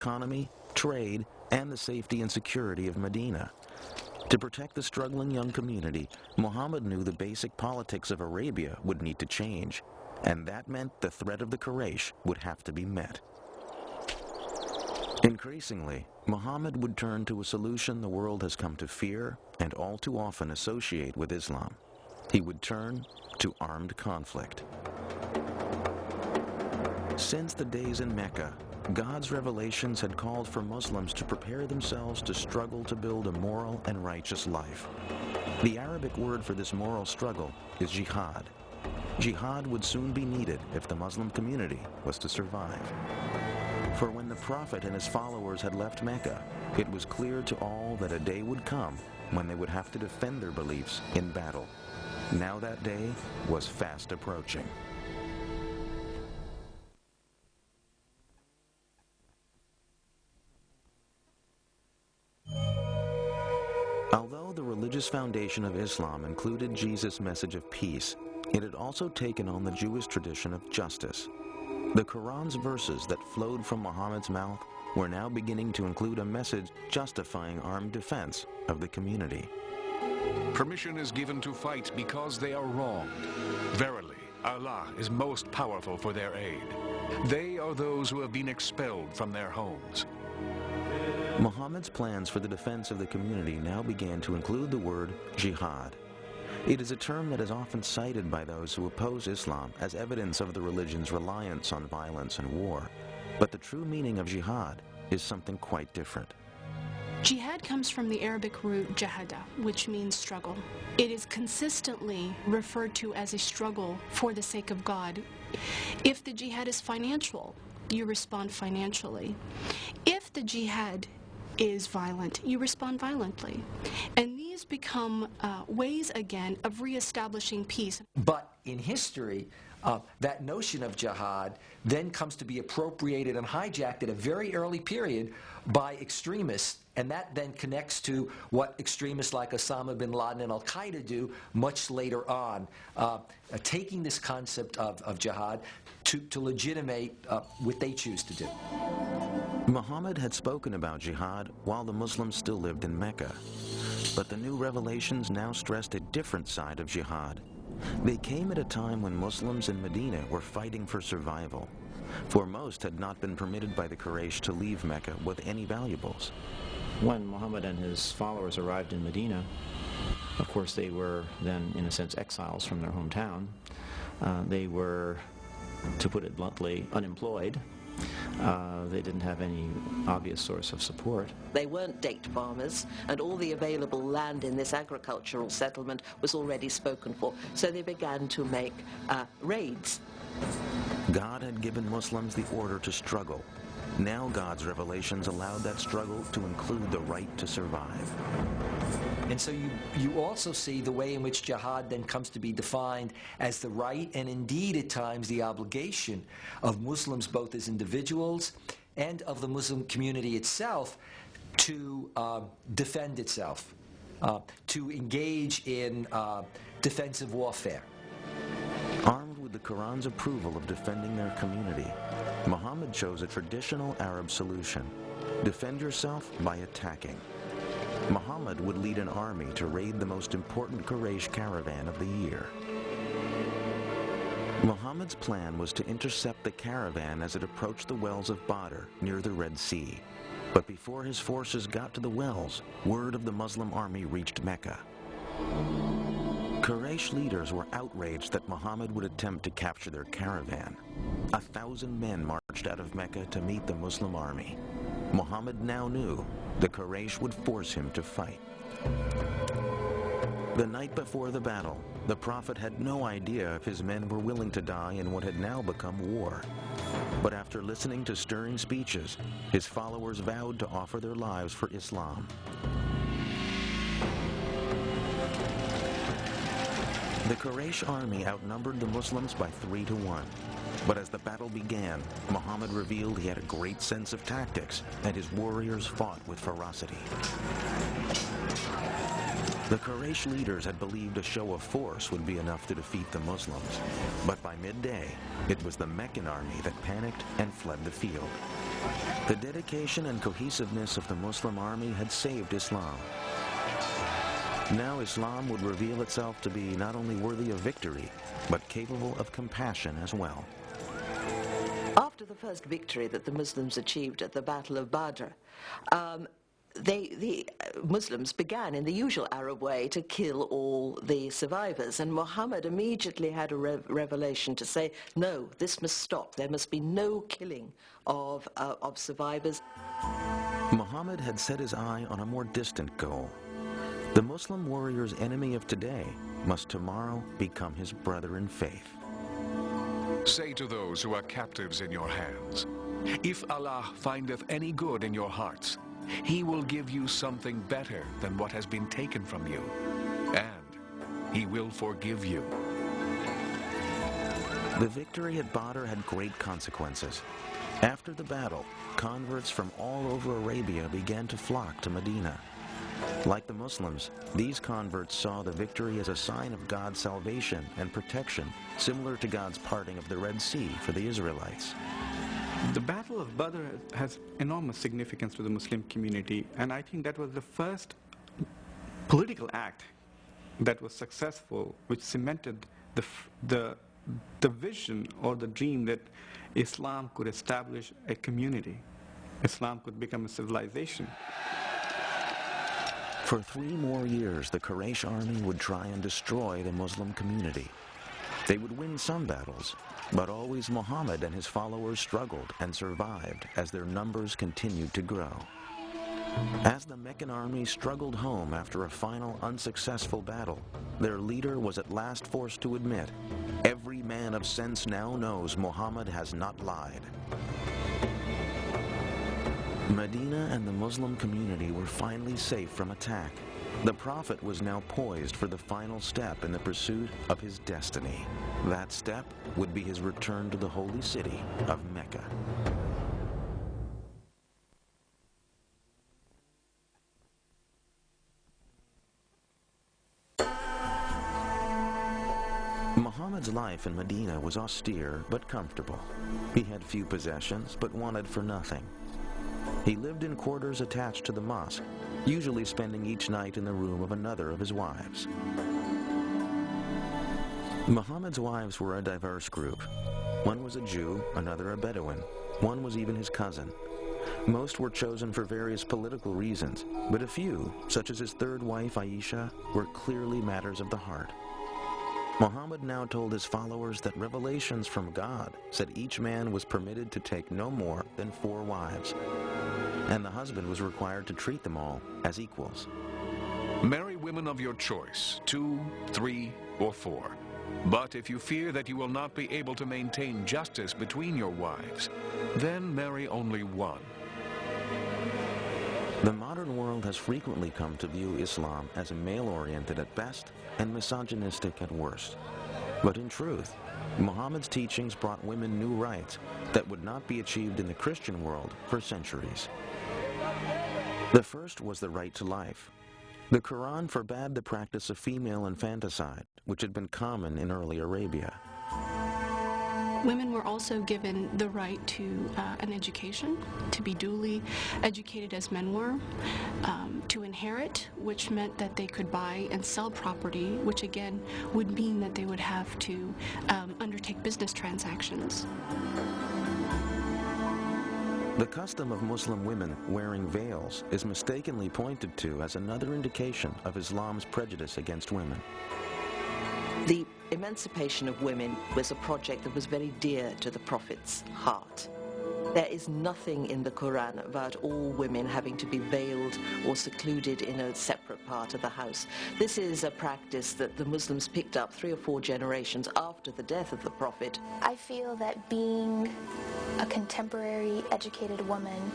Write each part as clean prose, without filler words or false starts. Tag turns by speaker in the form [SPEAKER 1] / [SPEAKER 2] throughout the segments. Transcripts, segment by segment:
[SPEAKER 1] economy, trade, and the safety and security of Medina. To protect the struggling young community, Muhammad knew the basic politics of Arabia would need to change, and that meant the threat of the Quraysh would have to be met. Increasingly, Muhammad would turn to a solution the world has come to fear and all too often associate with Islam. He would turn to armed conflict. Since the days in Mecca, God's revelations had called for Muslims to prepare themselves to struggle to build a moral and righteous life. The Arabic word for this moral struggle is jihad. Jihad would soon be needed if the Muslim community was to survive. For when the Prophet and his followers had left Mecca, it was clear to all that a day would come when they would have to defend their beliefs in battle. Now that day was fast approaching. Although the religious foundation of Islam included Jesus' message of peace, it had also taken on the Jewish tradition of justice. The Quran's verses that flowed from Muhammad's mouth were now beginning to include a message justifying armed defense of the community.
[SPEAKER 2] Permission is given to fight because they are wronged. Verily, Allah is most powerful for their aid. They are those who have been expelled from their homes.
[SPEAKER 1] Muhammad's plans for the defense of the community now began to include the word jihad. It is a term that is often cited by those who oppose Islam as evidence of the religion's reliance on violence and war. But the true meaning of jihad is something quite different.
[SPEAKER 3] Jihad comes from the Arabic root jahada, which means struggle. It is consistently referred to as a struggle for the sake of God. If the jihad is financial, you respond financially. If the jihad is violent, you respond violently. And these become ways, again, of reestablishing peace.
[SPEAKER 4] But in history, that notion of jihad then comes to be appropriated and hijacked at a very early period by extremists, and that then connects to what extremists like Osama bin Laden and Al-Qaeda do much later on, taking this concept of jihad to legitimate what they choose to do.
[SPEAKER 1] Muhammad had spoken about jihad while the Muslims still lived in Mecca, but the new revelations now stressed a different side of jihad. They came at a time when Muslims in Medina were fighting for survival, for most had not been permitted by the Quraysh to leave Mecca with any valuables.
[SPEAKER 5] When Muhammad and his followers arrived in Medina, of course they were then, in a sense, exiles from their hometown. They were, to put it bluntly, unemployed. They didn't have any obvious source of support.
[SPEAKER 6] They weren't date farmers, and all the available land in this agricultural settlement was already spoken for, so they began to make raids.
[SPEAKER 1] God had given Muslims the order to struggle. Now God's revelations allowed that struggle to include the right to survive.
[SPEAKER 4] And so you also see the way in which jihad then comes to be defined as the right, and indeed at times the obligation, of Muslims both as individuals and of the Muslim community itself to defend itself, to engage in defensive warfare.
[SPEAKER 1] Armed with the Quran's approval of defending their community, Muhammad chose a traditional Arab solution: defend yourself by attacking. Muhammad would lead an army to raid the most important Quraysh caravan of the year. Muhammad's plan was to intercept the caravan as it approached the wells of Badr near the Red Sea. But before his forces got to the wells, word of the Muslim army reached Mecca. Quraysh leaders were outraged that Muhammad would attempt to capture their caravan. 1,000 men marched out of Mecca to meet the Muslim army. Muhammad now knew the Quraysh would force him to fight. The night before the battle, the Prophet had no idea if his men were willing to die in what had now become war. But after listening to stirring speeches, his followers vowed to offer their lives for Islam. The Quraysh army outnumbered the Muslims by 3 to 1. But as the battle began, Muhammad revealed he had a great sense of tactics, and his warriors fought with ferocity. The Quraysh leaders had believed a show of force would be enough to defeat the Muslims. But by midday, it was the Meccan army that panicked and fled the field. The dedication and cohesiveness of the Muslim army had saved Islam. Now Islam would reveal itself to be not only worthy of victory, but capable of compassion as well.
[SPEAKER 6] After the first victory that the Muslims achieved at the Battle of Badr, the Muslims began in the usual Arab way to kill all the survivors, and Muhammad immediately had a revelation to say, no, this must stop. There must be no killing of survivors.
[SPEAKER 1] Muhammad had set his eye on a more distant goal. The Muslim warrior's enemy of today must tomorrow become his brother in faith.
[SPEAKER 2] Say to those who are captives in your hands, if Allah findeth any good in your hearts, He will give you something better than what has been taken from you, and He will forgive you.
[SPEAKER 1] The victory at Badr had great consequences. After the battle, converts from all over Arabia began to flock to Medina. Like the Muslims, these converts saw the victory as a sign of God's salvation and protection, similar to God's parting of the Red Sea for the Israelites.
[SPEAKER 7] The Battle of Badr has enormous significance to the Muslim community, and I think that was the first political act that was successful, which cemented the vision or the dream that Islam could establish a community. Islam could become a civilization.
[SPEAKER 1] For 3 more years, the Quraysh army would try and destroy the Muslim community. They would win some battles, but always Muhammad and his followers struggled and survived as their numbers continued to grow. As the Meccan army struggled home after a final unsuccessful battle, their leader was at last forced to admit, every man of sense now knows Muhammad has not lied. Medina and the Muslim community were finally safe from attack. The Prophet was now poised for the final step in the pursuit of his destiny. That step would be his return to the holy city of Mecca. Muhammad's life in Medina was austere but comfortable. He had few possessions but wanted for nothing. He lived in quarters attached to the mosque, usually spending each night in the room of another of his wives. Muhammad's wives were a diverse group. One was a Jew, another a Bedouin. One was even his cousin. Most were chosen for various political reasons, but a few, such as his third wife Aisha, were clearly matters of the heart. Muhammad now told his followers that revelations from God said each man was permitted to take no more than 4 wives, and the husband was required to treat them all as equals.
[SPEAKER 2] Marry women of your choice, 2, 3, or 4. But if you fear that you will not be able to maintain justice between your wives, then marry only 1.
[SPEAKER 1] The modern world has frequently come to view Islam as male-oriented at best and misogynistic at worst. But in truth, Muhammad's teachings brought women new rights that would not be achieved in the Christian world for centuries. The first was the right to life. The Quran forbade the practice of female infanticide, which had been common in early Arabia.
[SPEAKER 3] Women were also given the right to an education, to be duly educated as men were, to inherit, which meant that they could buy and sell property, which again would mean that they would have to undertake business transactions.
[SPEAKER 1] The custom of Muslim women wearing veils is mistakenly pointed to as another indication of Islam's prejudice against women.
[SPEAKER 6] The emancipation of women was a project that was very dear to the Prophet's heart. There is nothing in the Quran about all women having to be veiled or secluded in a separate part of the house. This is a practice that the Muslims picked up 3 or 4 generations after the death of the Prophet.
[SPEAKER 8] I feel that being a contemporary educated woman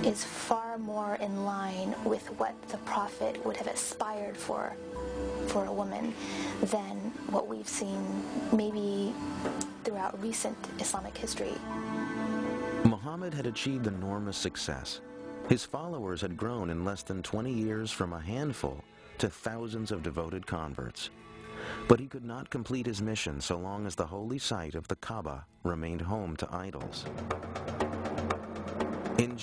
[SPEAKER 8] is far more in line with what the Prophet would have aspired for a woman than what we've seen maybe throughout recent Islamic history.
[SPEAKER 1] Muhammad had achieved enormous success. His followers had grown in less than 20 years from a handful to thousands of devoted converts. But he could not complete his mission so long as the holy site of the Kaaba remained home to idols. In